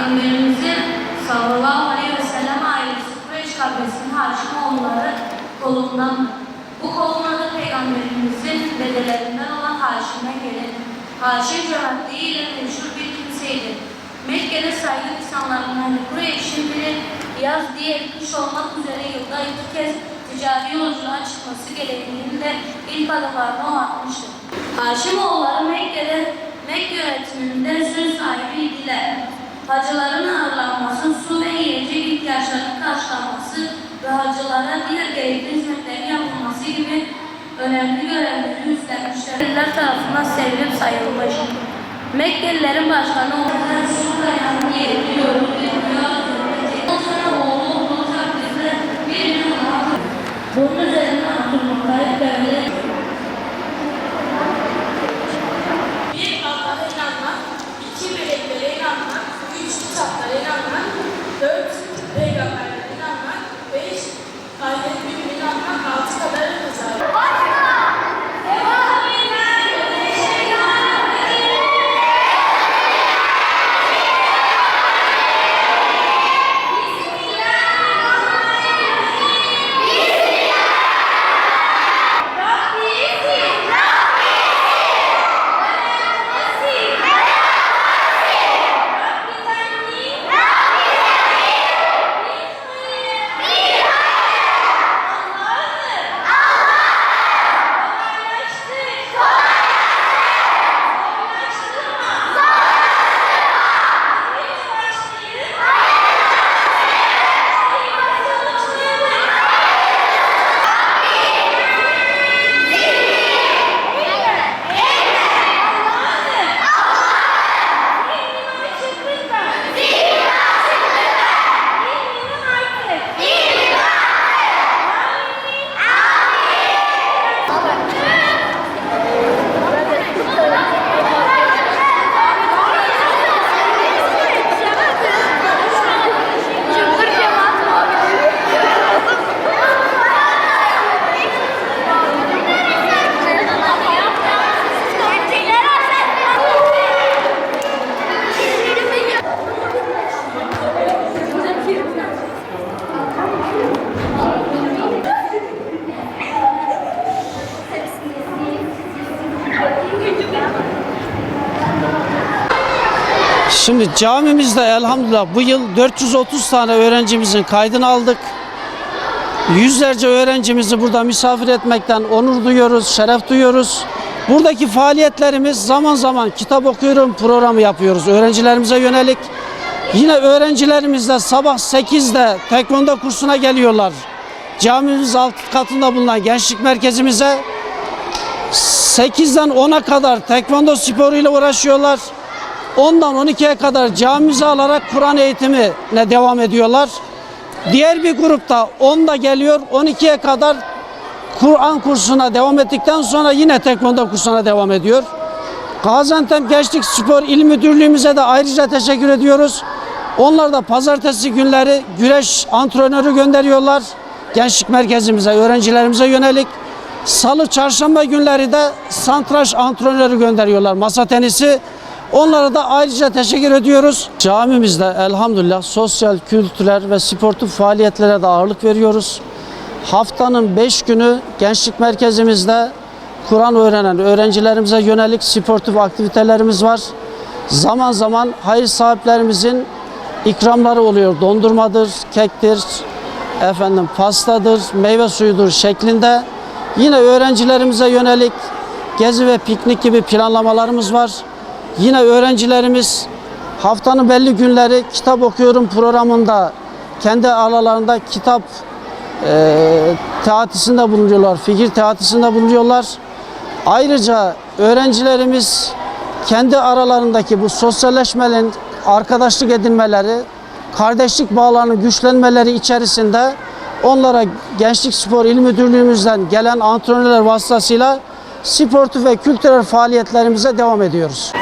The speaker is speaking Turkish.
Peygamberimizin sallallahu aleyhi ve sellem ailesi Kureyş kabilesinin Haşimoğulları kolundan, bu kolunlarda Peygamberimizin dedelerinden olan Haşim'e gelin. Haşim cömertliğiyle meşhur bir kimseydi. Mekke'de saygın insanlarından Kureyş'in biri yaz diğer kış olmak üzere yılda 2 kez ticari yolculuğa çıkması gerektiğini de ilk adımlarını o atmıştı. Haşimoğulları Mekke yönetiminde söz sahibiydiler. Hacıların ağırlanması, su ve yiyecek ihtiyaçlarının karşılanması ve hacılara diğer gerekli hizmetlerin yapılması gibi önemli görevleri üstlenmişler tarafından sevilip sayılmış. Mekkelilerin başkanı olan su dayanı yerini yorumluyor. Oğlu takdirde bir bunun üzerine Abdülmuttalip devlet bir Allah'a inanmak, 2 meleklere inanmak, 3 kitaplara inanmak, 4 peygamberlere inanmak, 5 ahiret gününe inanmak, 6 kadar kazanmak. Şimdi camimizde elhamdülillah bu yıl 430 tane öğrencimizin kaydını aldık. Yüzlerce öğrencimizi burada misafir etmekten onur duyuyoruz, şeref duyuyoruz. Buradaki faaliyetlerimiz zaman zaman kitap okuyorum programı yapıyoruz öğrencilerimize yönelik. Yine öğrencilerimiz de sabah 8'de tekvando kursuna geliyorlar. Camimiz alt katında bulunan gençlik merkezimize 8'den 10'a kadar tekvando sporuyla uğraşıyorlar. 10'dan 12'ye kadar camimize alarak Kur'an eğitimine devam ediyorlar. Diğer bir grupta 10'da geliyor, 12'ye kadar Kur'an kursuna devam ettikten sonra yine tekvando kursuna devam ediyor. Gaziantep Gençlik Spor İl Müdürlüğümüze de ayrıca teşekkür ediyoruz. Onlar da pazartesi günleri güreş antrenörü gönderiyorlar gençlik merkezimize, öğrencilerimize yönelik. Salı, çarşamba günleri de satranç antrenörü gönderiyorlar, masa tenisi. Onlara da ayrıca teşekkür ediyoruz. Camimizde elhamdülillah sosyal, kültürel ve sportif faaliyetlere de ağırlık veriyoruz. Haftanın 5 günü gençlik merkezimizde Kur'an öğrenen öğrencilerimize yönelik sportif aktivitelerimiz var. Zaman zaman hayır sahiplerimizin ikramları oluyor. Dondurmadır, kektir, pastadır, meyve suyudur şeklinde. Yine öğrencilerimize yönelik gezi ve piknik gibi planlamalarımız var. Yine öğrencilerimiz haftanın belli günleri kitap okuyorum programında kendi aralarında kitap teatisinde bulunuyorlar, fikir teatisinde bulunuyorlar. Ayrıca öğrencilerimiz kendi aralarındaki bu sosyalleşmenin, arkadaşlık edinmeleri, kardeşlik bağlarının güçlenmeleri içerisinde onlara Gençlik Spor İl Müdürlüğümüzden gelen antrenörler vasıtasıyla sportif ve kültürel faaliyetlerimize devam ediyoruz.